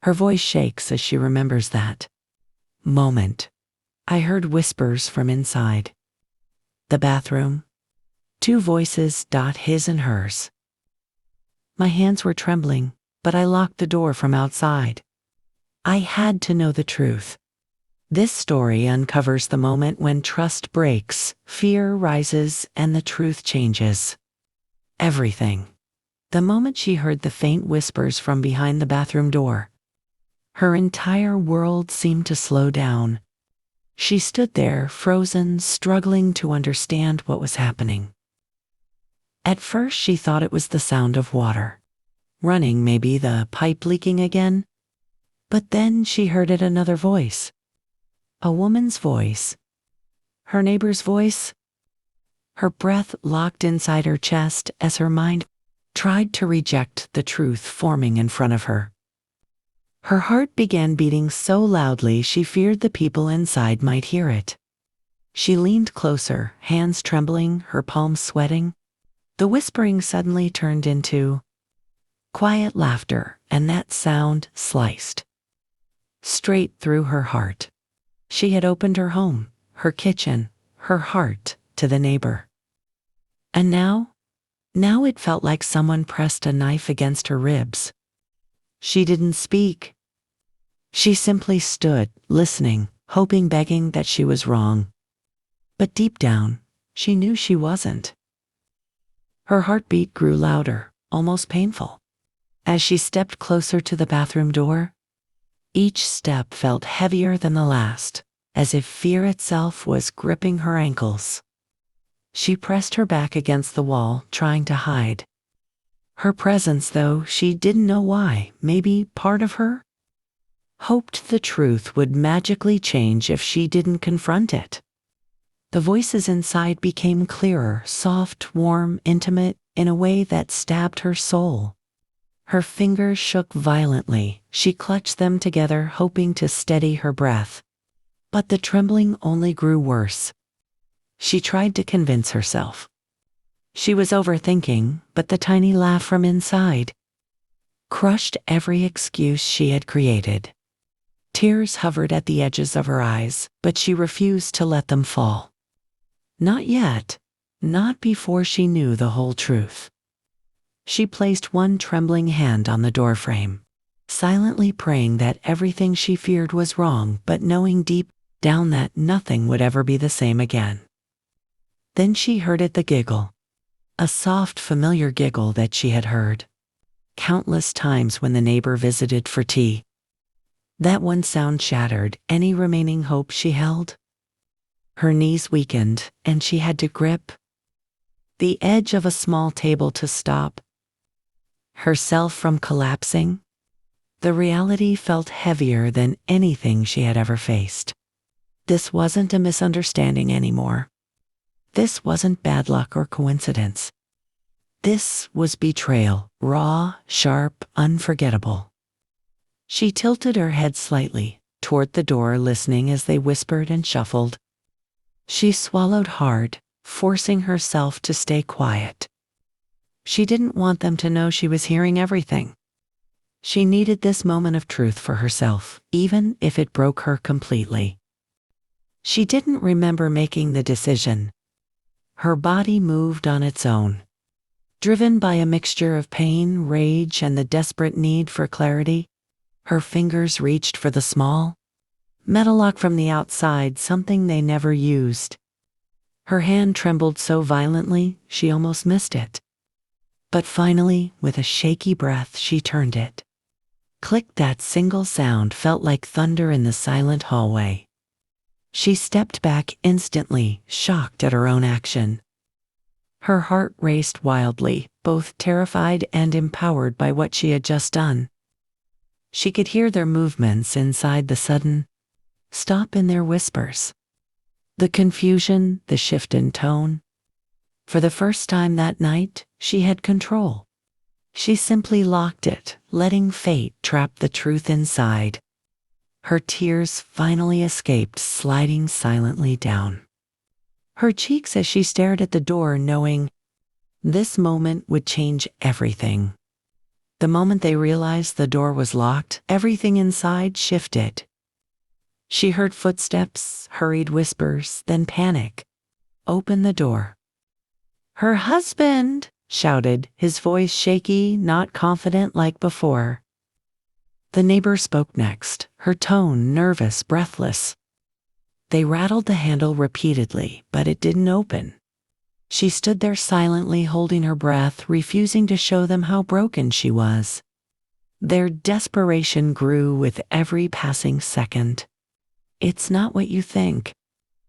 Her voice shakes as she remembers that moment. I heard whispers from inside the bathroom. Two voices, his and hers. My hands were trembling, but I locked the door from outside. I had to know the truth. This story uncovers the moment when trust breaks, fear rises, and the truth changes everything. The moment she heard the faint whispers from behind the bathroom door, her entire world seemed to slow down. She stood there, frozen, struggling to understand what was happening. At first, she thought it was the sound of water running, maybe the pipe leaking again. But then she heard it, another voice. A woman's voice. Her neighbor's voice. Her breath locked inside her chest as her mind tried to reject the truth forming in front of her. Her heart began beating so loudly she feared the people inside might hear it. She leaned closer, hands trembling, her palms sweating. The whispering suddenly turned into quiet laughter, and that sound sliced straight through her heart. She had opened her home, her kitchen, her heart to the neighbor. And now it felt like someone pressed a knife against her ribs. She didn't speak. She simply stood, listening, hoping, begging that she was wrong. But deep down, she knew she wasn't. Her heartbeat grew louder, almost painful. As she stepped closer to the bathroom door, each step felt heavier than the last, as if fear itself was gripping her ankles. She pressed her back against the wall, trying to hide her presence, though she didn't know why. Maybe part of her hoped the truth would magically change if she didn't confront it. The voices inside became clearer, soft, warm, intimate, in a way that stabbed her soul. Her fingers shook violently. She clutched them together, hoping to steady her breath. But the trembling only grew worse. She tried to convince herself she was overthinking, but the tiny laugh from inside crushed every excuse she had created. Tears hovered at the edges of her eyes, but she refused to let them fall. Not yet, not before she knew the whole truth. She placed one trembling hand on the doorframe, silently praying that everything she feared was wrong, but knowing deep down that nothing would ever be the same again. Then she heard it, the giggle. A soft, familiar giggle that she had heard countless times when the neighbor visited for tea. That one sound shattered any remaining hope she held. Her knees weakened, and she had to grip the edge of a small table to stop herself from collapsing. The reality felt heavier than anything she had ever faced. This wasn't a misunderstanding anymore. This wasn't bad luck or coincidence. This was betrayal, raw, sharp, unforgettable. She tilted her head slightly toward the door, listening as they whispered and shuffled. She swallowed hard, forcing herself to stay quiet. She didn't want them to know she was hearing everything. She needed this moment of truth for herself, even if it broke her completely. She didn't remember making the decision. Her body moved on its own, driven by a mixture of pain, rage, and the desperate need for clarity. Her fingers reached for the small metal lock from the outside, something they never used. Her hand trembled so violently she almost missed it. But finally, with a shaky breath, she turned it. Click! That single sound felt like thunder in the silent hallway. She stepped back instantly, shocked at her own action. Her heart raced wildly, both terrified and empowered by what she had just done. She could hear their movements inside, the sudden stop in their whispers, the confusion, the shift in tone. For the first time that night, she had control. She simply locked it, letting fate trap the truth inside. Her tears finally escaped, sliding silently down her cheeks as she stared at the door, knowing this moment would change everything. The moment they realized the door was locked, everything inside shifted. She heard footsteps, hurried whispers, then panic. "Open the door." "Her husband!" shouted, his voice shaky, not confident like before. The neighbor spoke next, her tone nervous, breathless. They rattled the handle repeatedly, but it didn't open. She stood there silently, holding her breath, refusing to show them how broken she was. Their desperation grew with every passing second. "It's not what you think,"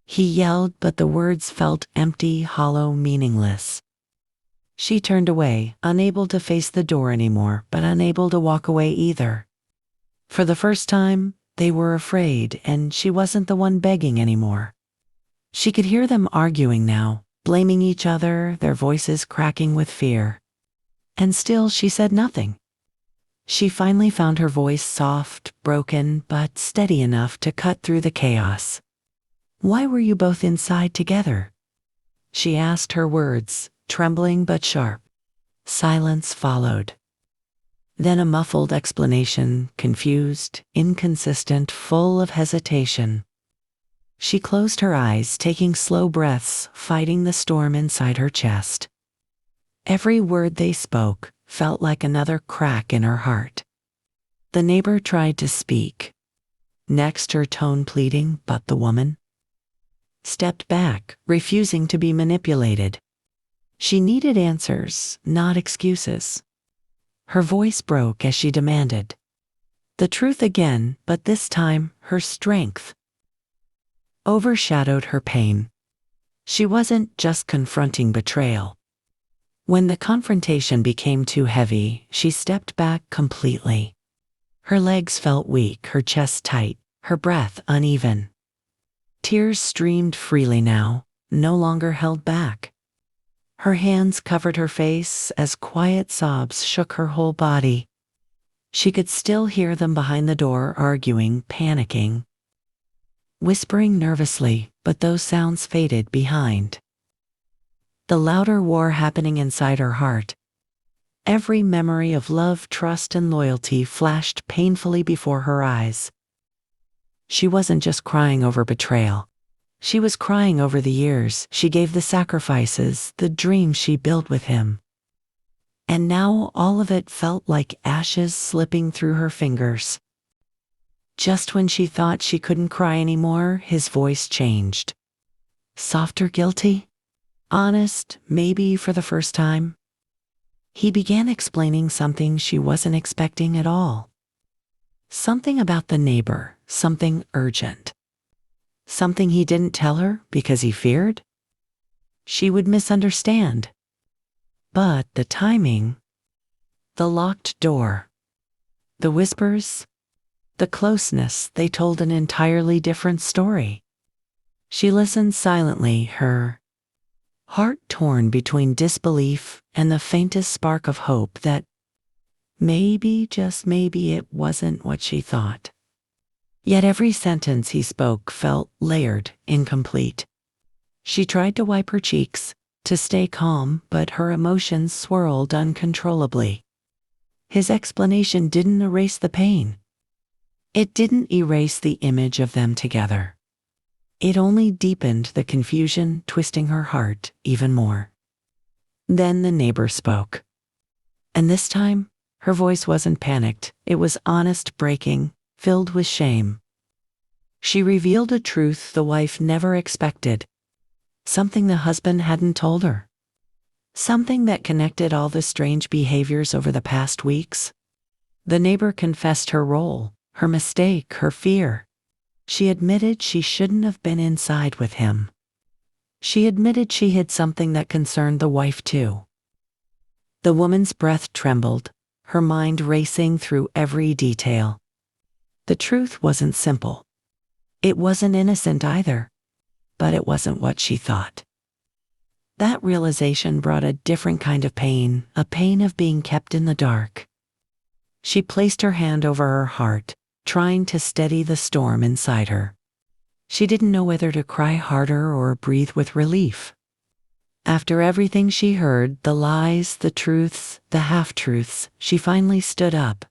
he yelled, but the words felt empty, hollow, meaningless. She turned away, unable to face the door anymore, but unable to walk away either. For the first time, they were afraid, and she wasn't the one begging anymore. She could hear them arguing now, blaming each other, their voices cracking with fear. And still she said nothing. She finally found her voice soft, broken, but steady enough to cut through the chaos. "Why were you both inside together?" she asked, her words trembling but sharp. Silence followed. Then a muffled explanation, confused, inconsistent, full of hesitation. She closed her eyes, taking slow breaths, fighting the storm inside her chest. Every word they spoke felt like another crack in her heart. The neighbor tried to speak. Next, her tone pleading, but the woman stepped back, refusing to be manipulated. She needed answers, not excuses. Her voice broke as she demanded the truth again, but this time her strength overshadowed her pain. She wasn't just confronting betrayal. When the confrontation became too heavy, she stepped back completely. Her legs felt weak, her chest tight, her breath uneven. Tears streamed freely now, no longer held back. Her hands covered her face as quiet sobs shook her whole body. She could still hear them behind the door, arguing, panicking, whispering nervously, but those sounds faded behind. The louder war happening inside her heart. Every memory of love, trust, and loyalty flashed painfully before her eyes. She wasn't just crying over betrayal. She was crying over the years she gave, the sacrifices, the dreams she built with him. And now all of it felt like ashes slipping through her fingers. Just when she thought she couldn't cry anymore, his voice changed. Softer, guilty? Honest, maybe for the first time. He began explaining something she wasn't expecting at all. Something about the neighbor, something urgent. Something he didn't tell her because he feared she would misunderstand. But the timing, the locked door, the whispers, the closeness, they told an entirely different story. She listened silently, her heart torn between disbelief and the faintest spark of hope that maybe, just maybe, it wasn't what she thought. Yet every sentence he spoke felt layered, incomplete. She tried to wipe her cheeks, to stay calm, but her emotions swirled uncontrollably. His explanation didn't erase the pain. It didn't erase the image of them together. It only deepened the confusion, twisting her heart even more. Then the neighbor spoke. And this time, her voice wasn't panicked, it was honest, breaking, filled with shame. She revealed a truth the wife never expected. Something the husband hadn't told her. Something that connected all the strange behaviors over the past weeks. The neighbor confessed her role, her mistake, her fear. She admitted she shouldn't have been inside with him. She admitted she hid something that concerned the wife too. The woman's breath trembled, her mind racing through every detail. The truth wasn't simple. It wasn't innocent either. But it wasn't what she thought. That realization brought a different kind of pain, a pain of being kept in the dark. She placed her hand over her heart, trying to steady the storm inside her. She didn't know whether to cry harder or breathe with relief. After everything she heard, the lies, the truths, the half-truths, she finally stood up.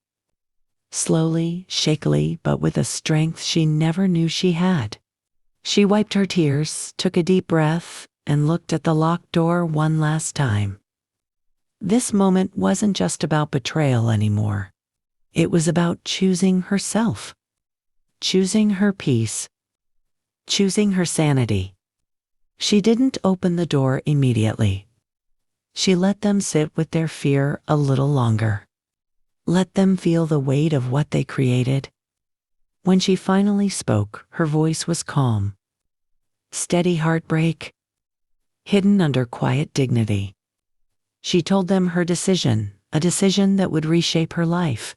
Slowly, shakily, but with a strength she never knew she had. She wiped her tears, took a deep breath, and looked at the locked door one last time. This moment wasn't just about betrayal anymore. It was about choosing herself, choosing her peace, choosing her sanity. She didn't open the door immediately. She let them sit with their fear a little longer. Let them feel the weight of what they created. When she finally spoke, her voice was calm. Steady heartbreak, hidden under quiet dignity. She told them her decision, a decision that would reshape her life.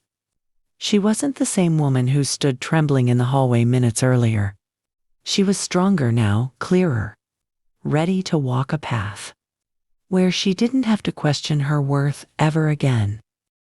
She wasn't the same woman who stood trembling in the hallway minutes earlier. She was stronger now, clearer, ready to walk a path where she didn't have to question her worth ever again.